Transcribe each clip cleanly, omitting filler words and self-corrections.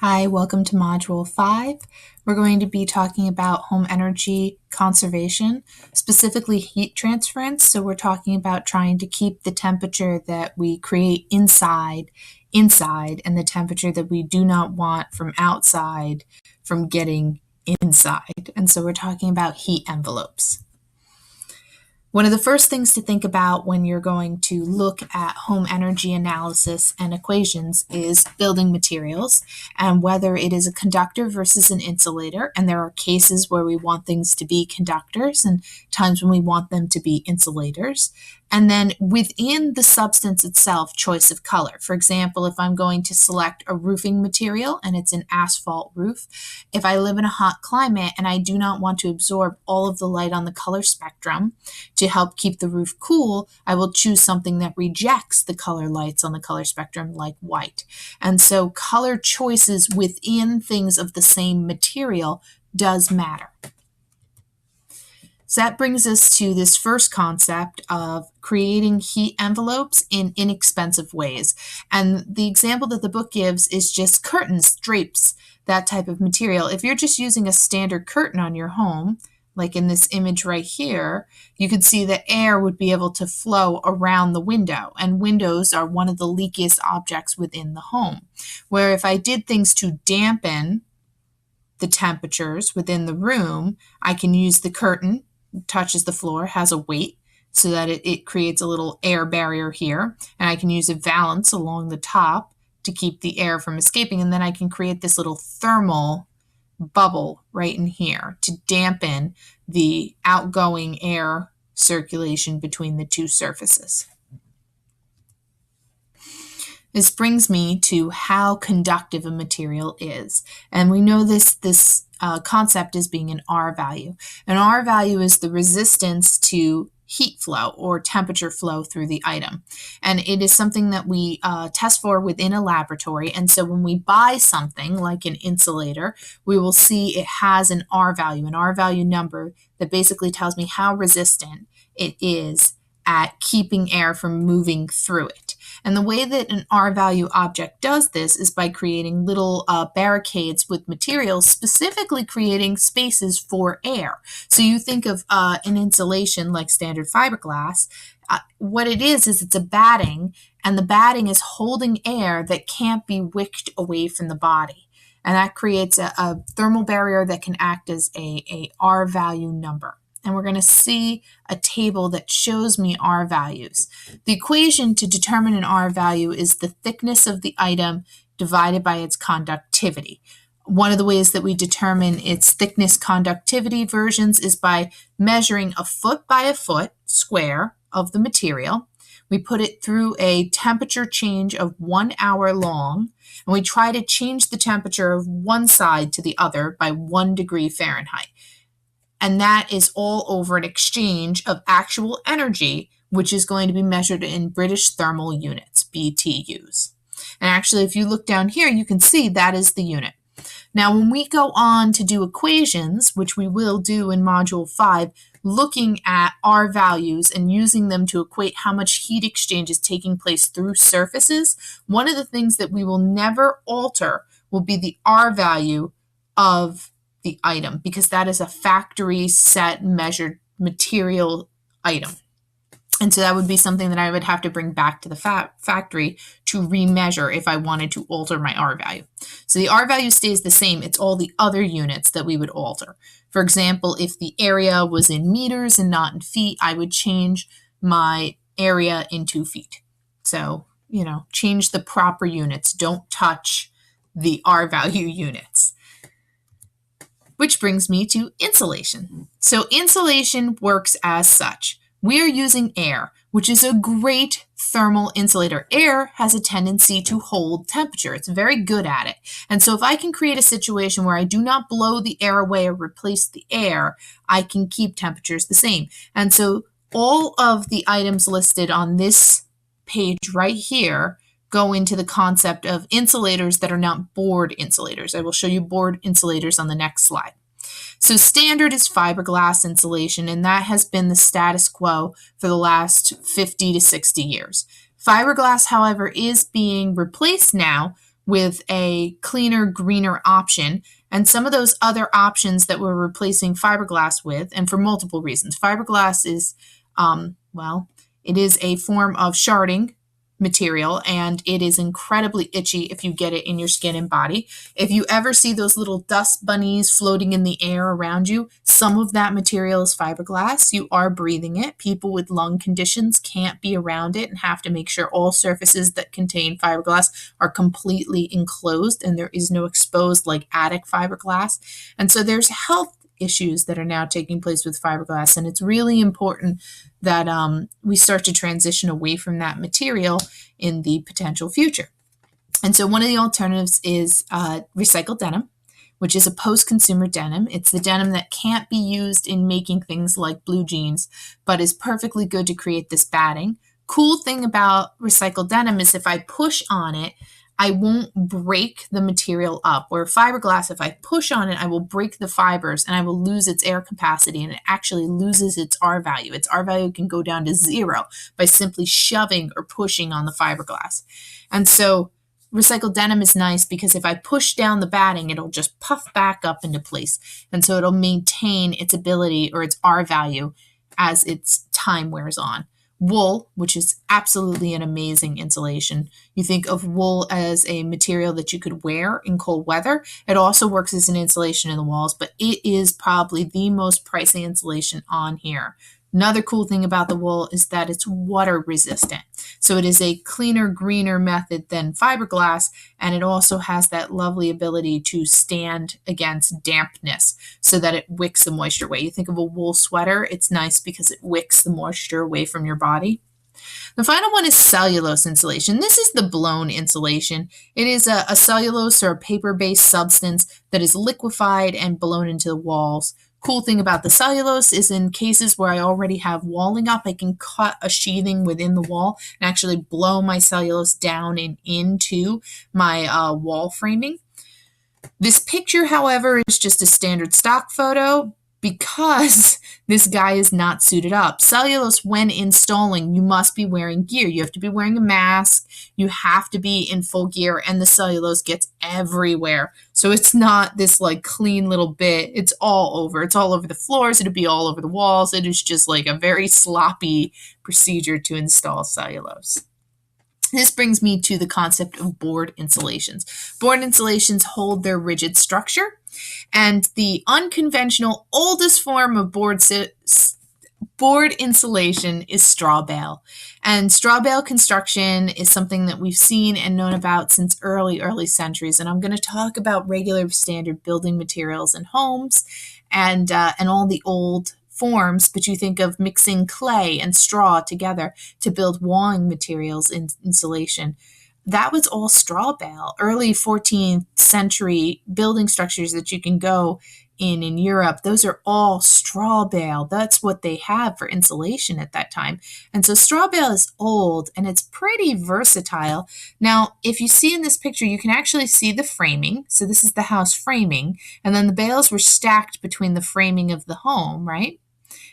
Hi, welcome to Module 5. We're going to be talking about home energy conservation, specifically heat transference. So we're talking about trying to keep the temperature that we create inside, and the temperature that we do not want from outside from getting inside. And so we're talking about heat envelopes. One of the first things to think about when you're going to look at home energy analysis and equations is building materials and whether it is a conductor versus an insulator. And there are cases where we want things to be conductors and times when we want them to be insulators. And then within the substance itself, choice of color. For example, if I'm going to select a roofing material and it's an asphalt roof, if I live in a hot climate and I do not want to absorb all of the light on the color spectrum to help keep the roof cool, I will choose something that rejects the color lights on the color spectrum, like white. And so color choices within things of the same material does matter. So that brings us to this first concept of creating heat envelopes in inexpensive ways. And the example that the book gives is just curtains, drapes, that type of material. If you're just using a standard curtain on your home, like in this image right here, you could see that air would be able to flow around the window, and windows are one of the leakiest objects within the home. Where if I did things to dampen the temperatures within the room, I can use the curtain, touches the floor, has a weight, so that it creates a little air barrier here, and I can use a valance along the top to keep the air from escaping, and then I can create this little thermal bubble right in here to dampen the outgoing air circulation between the two surfaces. This brings me to how conductive a material is. And we know this concept as being an R value. An R value is the resistance to heat flow or temperature flow through the item. And it is something that we test for within a laboratory. And so when we buy something like an insulator, we will see it has an R value number that basically tells me how resistant it is at keeping air from moving through it. And the way that an R value object does this is by creating little barricades with materials, specifically creating spaces for air. So you think of an insulation like standard fiberglass. What it is it's a batting, and the batting is holding air that can't be wicked away from the body. And that creates a thermal barrier that can act as a R value number. And we're going to see a table that shows me R values. The equation to determine an R value is the thickness of the item divided by its conductivity. One of the ways that we determine its thickness conductivity versions is by measuring a foot by a foot square of the material. We put it through a temperature change of 1 hour long, and we try to change the temperature of one side to the other by 1 degree Fahrenheit. And that is all over an exchange of actual energy, which is going to be measured in British thermal units, BTUs. And actually, if you look down here, you can see that is the unit. Now, when we go on to do equations, which we will do in Module 5, looking at R values and using them to equate how much heat exchange is taking place through surfaces, one of the things that we will never alter will be the R value of the item, because that is a factory set measured material item. And so that would be something that I would have to bring back to the factory to remeasure if I wanted to alter my R value. So the R value stays the same. It's all the other units that we would alter. For example, if the area was in meters and not in feet, I would change my area into feet. So, change the proper units. Don't touch the R value units. Which brings me to insulation. So insulation works as such. We are using air, which is a great thermal insulator. Air has a tendency to hold temperature. It's very good at it. And so if I can create a situation where I do not blow the air away or replace the air, I can keep temperatures the same. And so all of the items listed on this page right here go into the concept of insulators that are not board insulators. I will show you board insulators on the next slide. So standard is fiberglass insulation, and that has been the status quo for the last 50 to 60 years. Fiberglass, however, is being replaced now with a cleaner, greener option. And some of those other options that we're replacing fiberglass with, and for multiple reasons. Fiberglass is, well, it is a form of sharding material, and it is incredibly itchy if you get it in your skin and body. If you ever see those little dust bunnies floating in the air around you, some of that material is fiberglass. You are breathing it. People with lung conditions can't be around it and have to make sure all surfaces that contain fiberglass are completely enclosed and there is no exposed like attic fiberglass. And so there's health issues that are now taking place with fiberglass, and it's really important that we start to transition away from that material in the potential future. And so one of the alternatives is recycled denim, which is a post-consumer denim. It's the denim that can't be used in making things like blue jeans, but is perfectly good to create this batting. Cool thing about recycled denim is if I push on it, I won't break the material up. Where fiberglass, if I push on it, I will break the fibers and I will lose its air capacity, and it actually loses its R value. Its R value can go down to 0 by simply shoving or pushing on the fiberglass. And so recycled denim is nice because if I push down the batting, it'll just puff back up into place. And so it'll maintain its ability or its R value as its time wears on. Wool, which is absolutely an amazing insulation. You think of wool as a material that you could wear in cold weather. It also works as an insulation in the walls, but it is probably the most pricey insulation on here. Another cool thing about the wool is that it's water resistant. So it is a cleaner, greener method than fiberglass, and it also has that lovely ability to stand against dampness so that it wicks the moisture away. You think of a wool sweater, it's nice because it wicks the moisture away from your body. The final one is cellulose insulation. This is the blown insulation. It is a cellulose or a paper-based substance that is liquefied and blown into the walls. Cool thing about the cellulose is in cases where I already have walling up, I can cut a sheathing within the wall and actually blow my cellulose down and into my wall framing. This picture, however, is just a standard stock photo because this guy is not suited up. Cellulose, when installing, you must be wearing gear. You have to be wearing a mask. You have to be in full gear, and the cellulose gets everywhere. So it's not this like clean little bit. It's all over. It's all over the floors. It'll be all over the walls. It is just like a very sloppy procedure to install cellulose. This brings me to the concept of board insulations. Board insulations hold their rigid structure, and the unconventional oldest form of board insulation is straw bale. And straw bale construction is something that we've seen and known about since early centuries. And I'm going to talk about regular standard building materials in homes and all the old forms, but you think of mixing clay and straw together to build walling materials in insulation. That was all straw bale. Early 14th century building structures that you can go in Europe, those are all straw bale. That's what they have for insulation at that time. And so straw bale is old and it's pretty versatile. Now, if you see in this picture, you can actually see the framing. So this is the house framing. And then the bales were stacked between the framing of the home, right?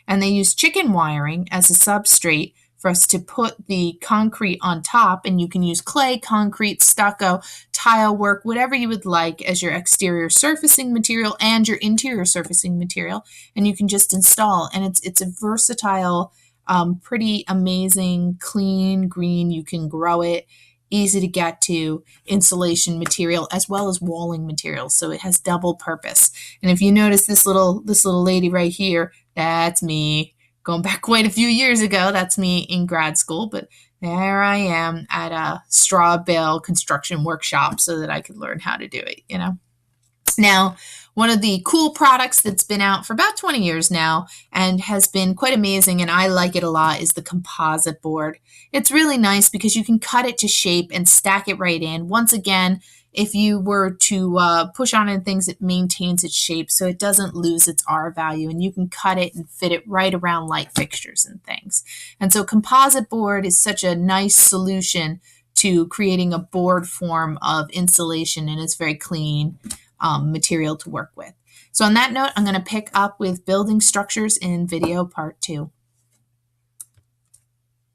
And they used chicken wiring as a substrate for us to put the concrete on top, and you can use clay, concrete, stucco, tile work, whatever you would like as your exterior surfacing material and your interior surfacing material, and you can just install. And it's a versatile, pretty amazing, clean, green, you can grow it, easy to get to insulation material as well as walling materials. So it has double purpose. And if you notice this little lady right here, that's me. Going back quite a few years ago, that's me in grad school, but there I am at a straw bale construction workshop so that I could learn how to do it, you know. Now, one of the cool products that's been out for about 20 years now and has been quite amazing, and I like it a lot, is the composite board. It's really nice because you can cut it to shape and stack it right in. Once again, if you were to push on it things, it maintains its shape so it doesn't lose its R value, and you can cut it and fit it right around light fixtures and things. And so composite board is such a nice solution to creating a board form of insulation, and it's very clean material to work with. So on that note, I'm going to pick up with building structures in video part 2.